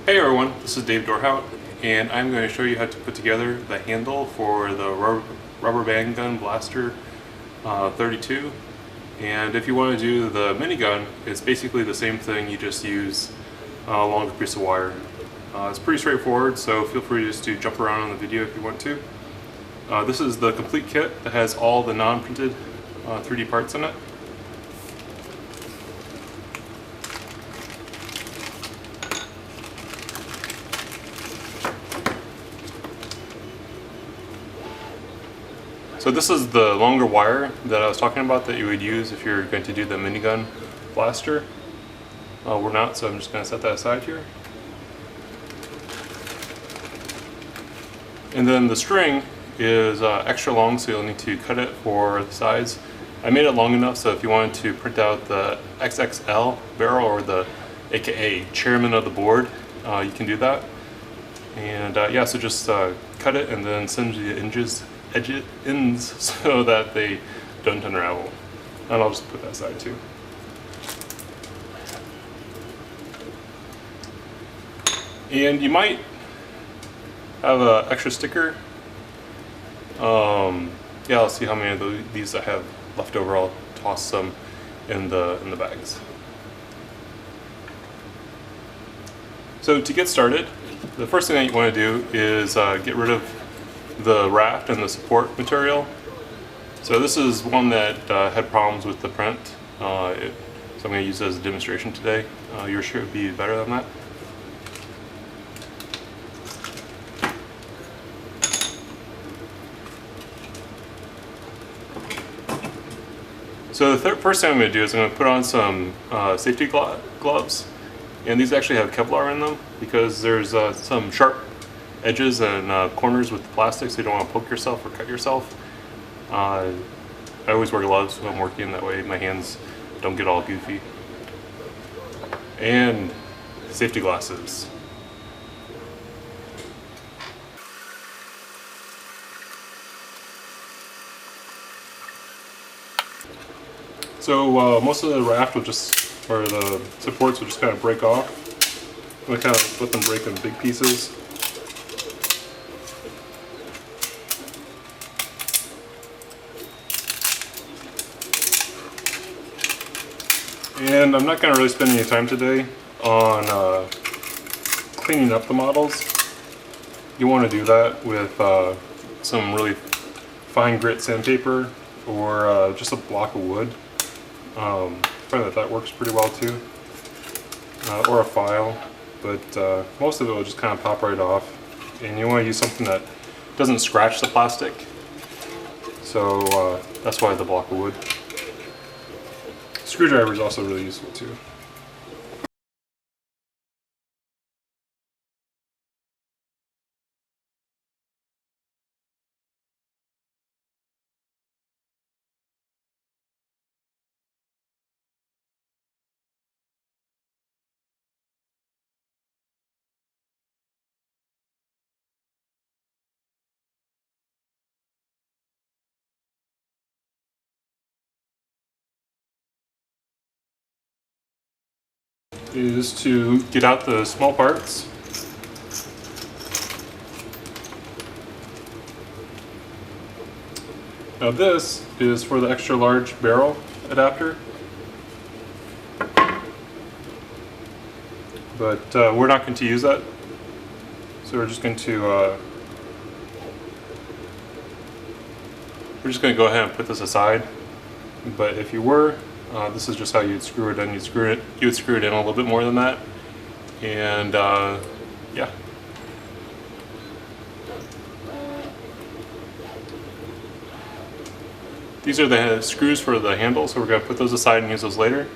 Hey everyone, this is Dave Dorhout, and I'm going to show you how to put together the handle for the rubber band gun Blaster-32. And if you want to do the minigun, it's basically the same thing, you just use a longer piece of wire. It's pretty straightforward, so feel free just to jump around on the video if you want to. This is the complete kit that has all the non-printed 3D parts in it. So this is the longer wire that I was talking about that you would use if you're going to do the minigun blaster. We're not, so I'm just going to set that aside here. And then the string is extra long, so you'll need to cut it for the size. I made it long enough so if you wanted to print out the XXL barrel or the aka chairman of the board, you can do that. And yeah, so just cut it and then singe the ends so that they don't unravel. And I'll just put that aside too. And you might have an extra sticker. Yeah, I'll see how many of these I have left over. I'll toss some in the bags. So to get started, the first thing that you want to do is get rid of the raft and the support material. So this is one that had problems with the print, so I'm going to use it as a demonstration today. Yours should be better than that. So the first thing I'm going to do is I'm going to put on some safety gloves, and these actually have Kevlar in them because there's some sharp edges and corners with the plastic, so you don't want to poke yourself or cut yourself. I always wear gloves when I'm working, that way my hands don't get all goofy. And safety glasses. So most of the raft will just, or the supports will just kind of break off. I'm going to kind of let them break in big pieces. And I'm not going to really spend any time today on cleaning up the models. You want to do that with some really fine grit sandpaper or just a block of wood. I find that works pretty well too. Or a file, but most of it will just kind of pop right off. And you want to use something that doesn't scratch the plastic. So that's why the block of wood. Screwdriver is also really useful too. Is to get out the small parts. Now this is for the extra large barrel adapter, but we're not going to use that, so we're just going to go ahead and put this aside. But if you were, this is just how you'd screw it in. You would screw it in a little bit more than that, and yeah. These are the screws for the handle, so we're going to put those aside and use those later.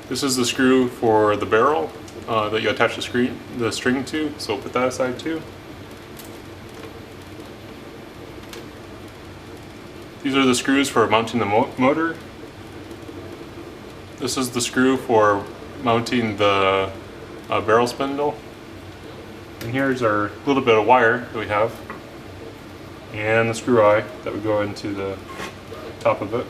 This is the screw for the barrel that you attach the string to, so we'll put that aside too. These are the screws for mounting the motor. This is the screw for mounting the barrel spindle. And here's our little bit of wire that we have. And the screw eye that would go into the top of it.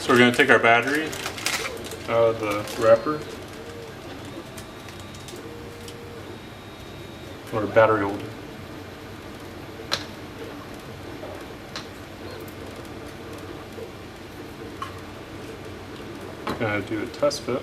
So we're going to take our battery out of the wrapper, or battery holder. Going to do a test fit.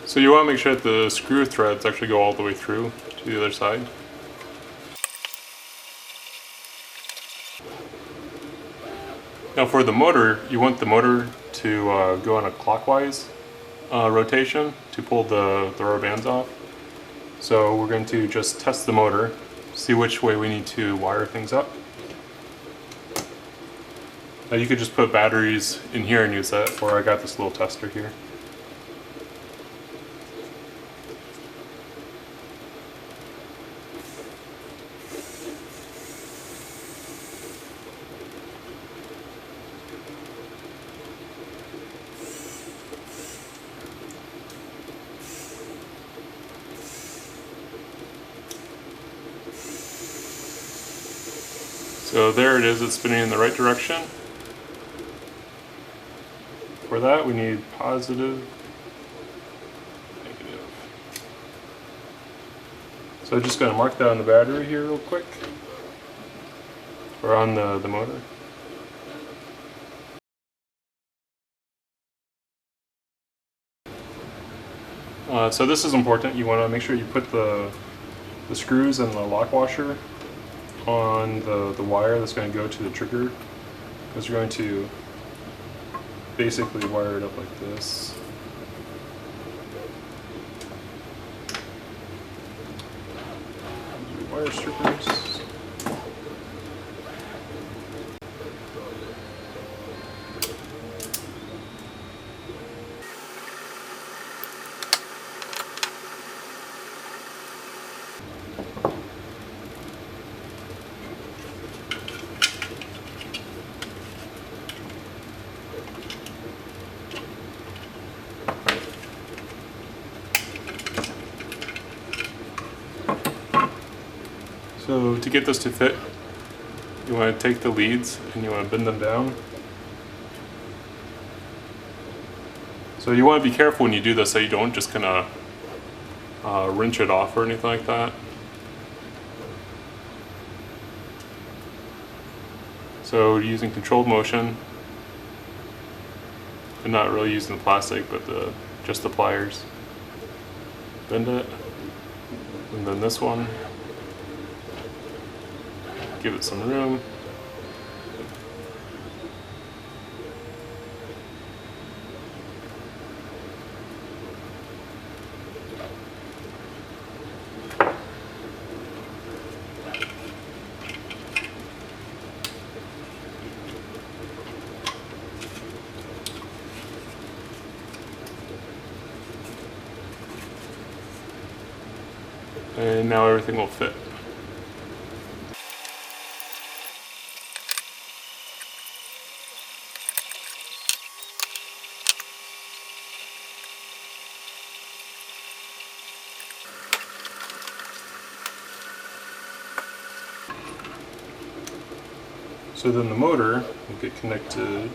So you want to make sure that the screw threads actually go all the way through to the other side. Now for the motor, you want the motor to go on a clockwise rotation to pull the rubber bands off. So we're going to just test the motor, see which way we need to wire things up. Now you could just put batteries in here and use that, or I got this little tester here. So there it is, it's spinning in the right direction. For that we need positive, negative. So I'm just going to mark that on the battery here real quick, or on the motor. So this is important. You want to make sure you put the screws and the lock washer on the wire that's going to go to the trigger, because you're going to basically wire it up like this. Wire strippers. So to get this to fit, you want to take the leads and you want to bend them down. So you want to be careful when you do this so you don't just kind of wrench it off or anything like that. So using controlled motion, and not really using the plastic but just the pliers. Bend it, and then this one. Give it some room. And now everything will fit. So then the motor will get connected .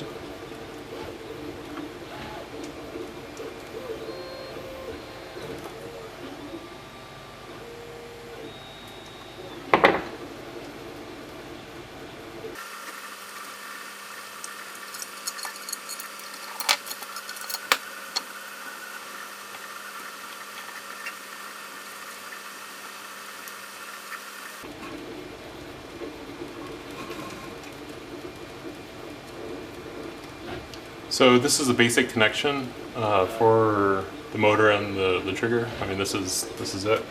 So this is a basic connection for the motor and the trigger. I mean, this is it.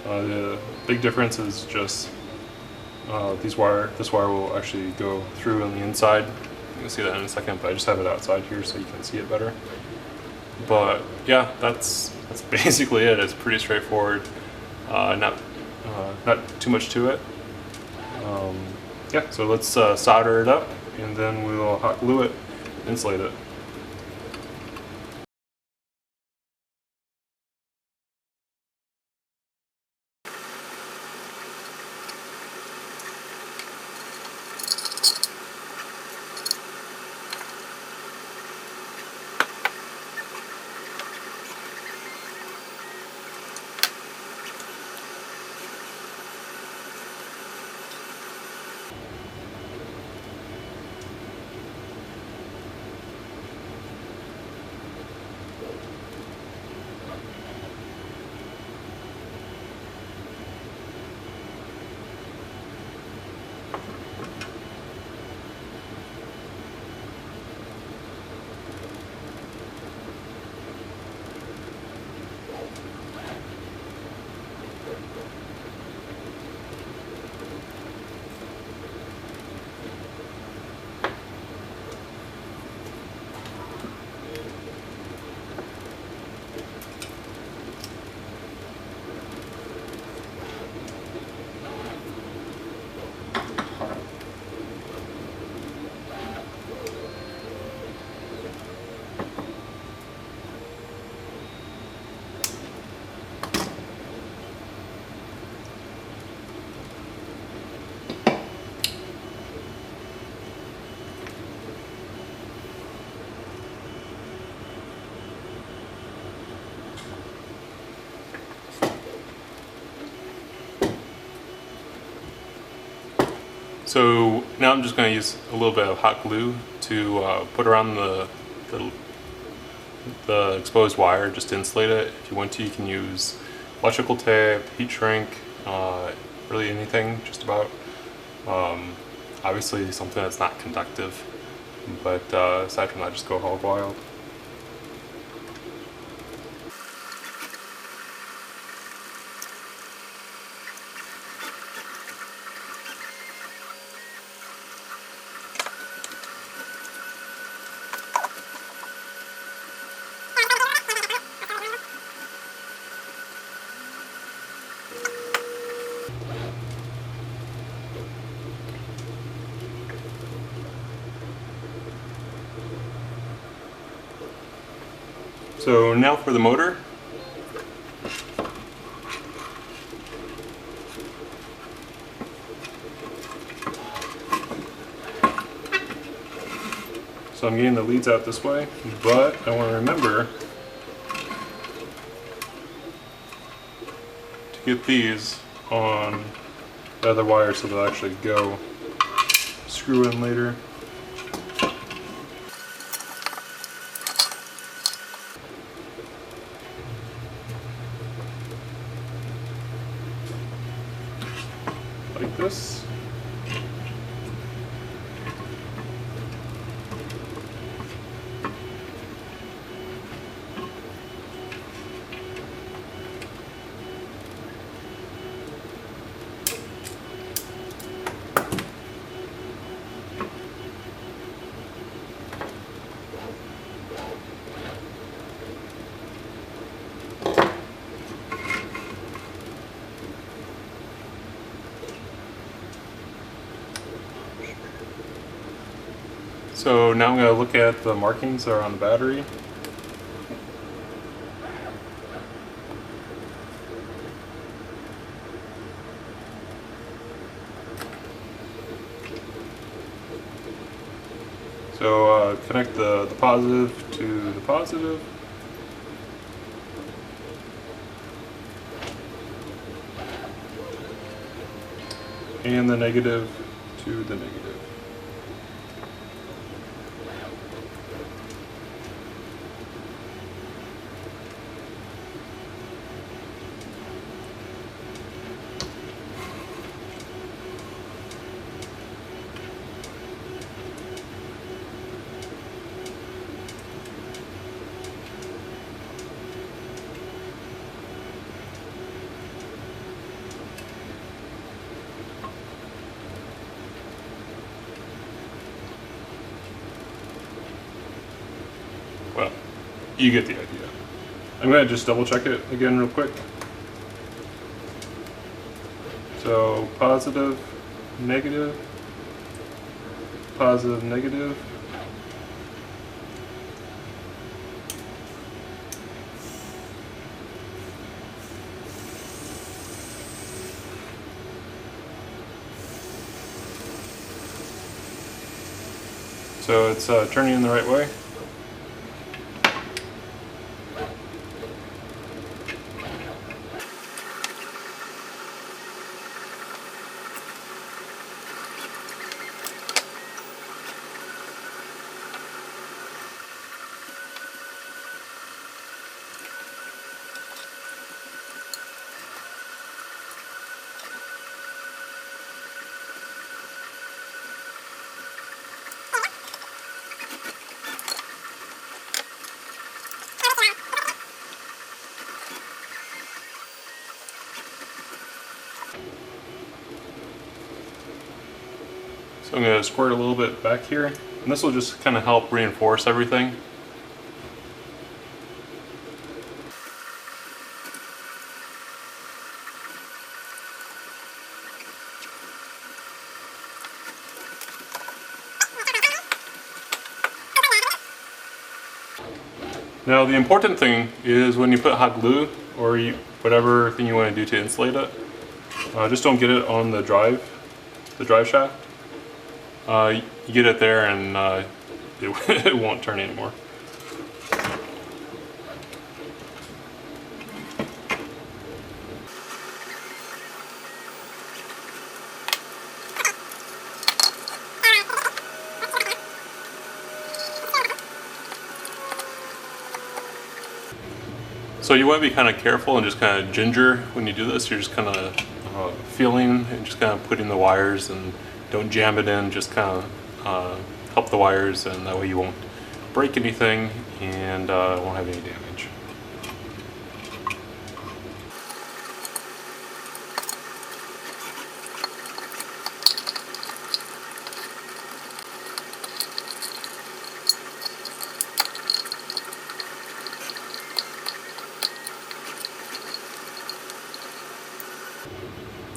The big difference is just this wire will actually go through on the inside. You can see that in a second, but I just have it outside here so you can see it better. But yeah, that's basically it. It's pretty straightforward. Not not too much to it. Yeah, so let's solder it up, and then we'll hot glue it, insulate it. So now I'm just going to use a little bit of hot glue to put around the exposed wire just to insulate it. If you want to, you can use electrical tape, heat shrink, really anything, just about. Obviously something that's not conductive, but aside from that, just go hog wild. So now for the motor. So I'm getting the leads out this way, but I want to remember to get these on the other wire so they'll actually go screw in later. Like this. So now I'm going to look at the markings that are on the battery. So connect the positive to the positive. And the negative to the negative. Well, you get the idea. I'm going to just double check it again real quick. So positive, negative, positive, negative. So it's turning in the right way. So I'm going to squirt a little bit back here, and this will just kind of help reinforce everything. Now the important thing is when you put hot glue or whatever thing you want to do to insulate it, just don't get it on the drive shaft. You get it there and it won't turn anymore. So you want to be kind of careful and just kind of ginger when you do this. You're just kind of feeling and just kind of putting the wires, and don't jam it in, just kind of help the wires, and that way you won't break anything and won't have any damage.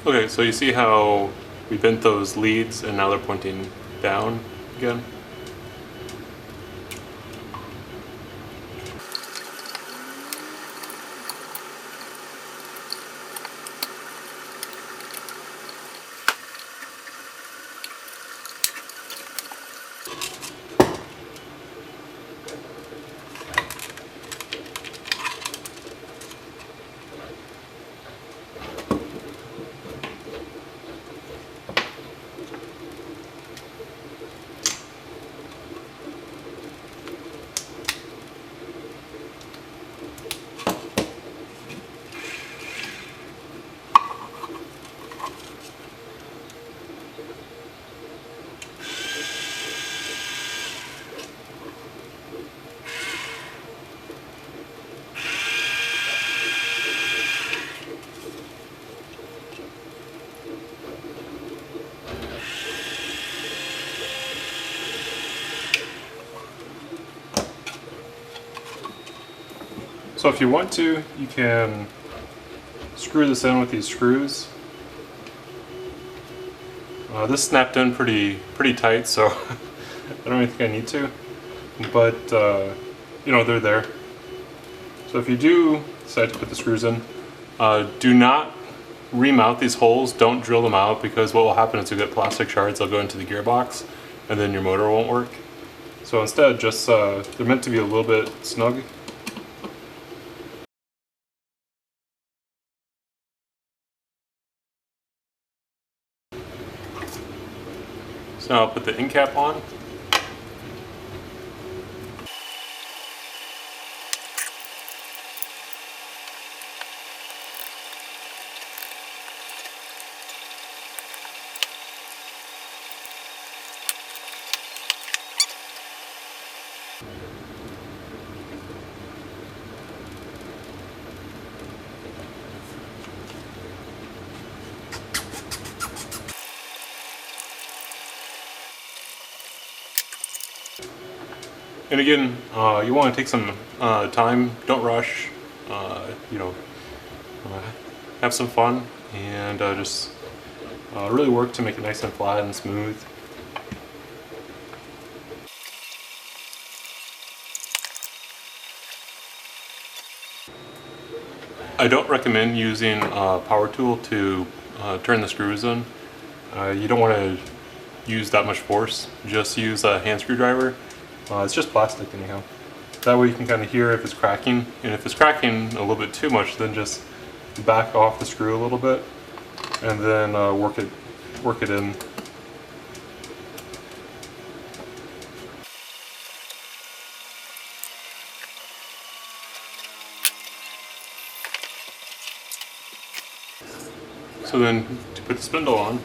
Okay, so you see how we bent those leads and now they're pointing down again? So if you want to, you can screw this in with these screws. This snapped in pretty tight, so I don't even think I need to, but you know, they're there. So if you do decide to put the screws in, do not remount these holes. Don't drill them out, because what will happen is you'll get plastic shards. They'll go into the gearbox and then your motor won't work. So instead, just they're meant to be a little bit snug. So now I'll put the end cap on. And again, you want to take some time. Don't rush. You know, have some fun, and just really work to make it nice and flat and smooth. I don't recommend using a power tool to turn the screws in. You don't want to use that much force. Just use a hand screwdriver. It's just plastic anyhow. That way you can kind of hear if it's cracking, and if it's cracking a little bit too much, then just back off the screw a little bit, and then work it in. So then to put the spindle on,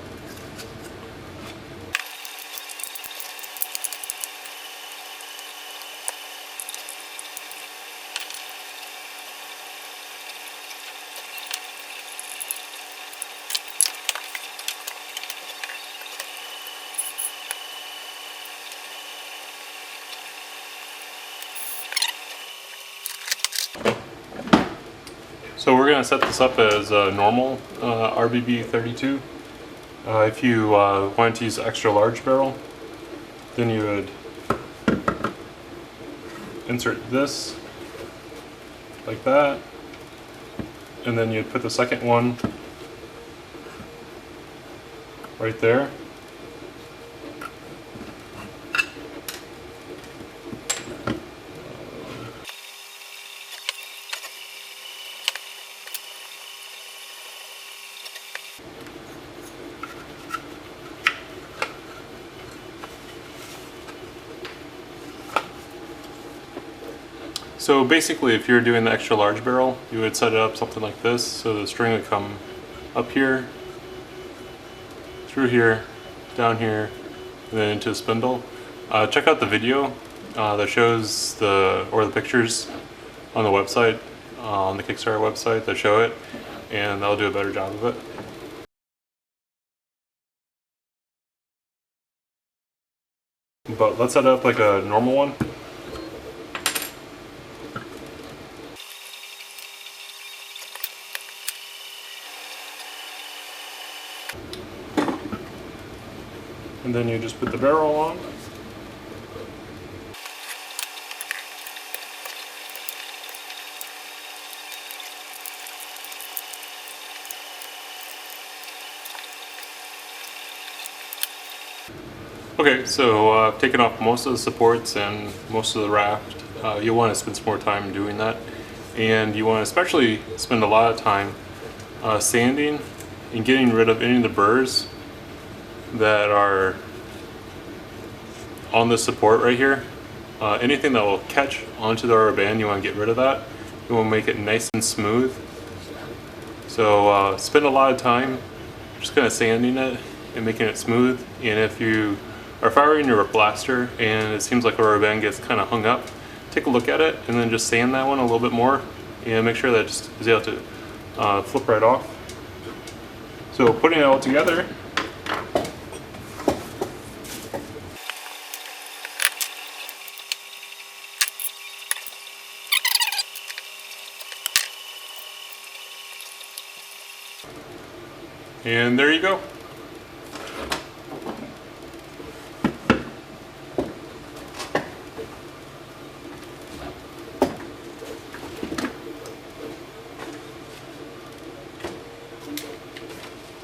so we're going to set this up as a normal RBB-32. If you wanted to use an extra large barrel, then you would insert this like that, and then you'd put the second one right there. So basically, if you're doing the extra large barrel, you would set it up something like this. So the string would come up here, through here, down here, and then into the spindle. Check out the video that shows the pictures on the website, on the Kickstarter website that show it, and that'll do a better job of it. But let's set it up like a normal one. And then you just put the barrel on. Okay, so I've taken off most of the supports and most of the raft. You'll want to spend some more time doing that. And you want to especially spend a lot of time sanding and getting rid of any of the burrs that are on the support right here. Anything that will catch onto the rubber band, you want to get rid of that. You want to make it nice and smooth. So spend a lot of time just kind of sanding it and making it smooth. And if you are firing your blaster and it seems like a rubber band gets kind of hung up, take a look at it and then just sand that one a little bit more and make sure that it just is able to flip right off. So putting it all together, and there you go.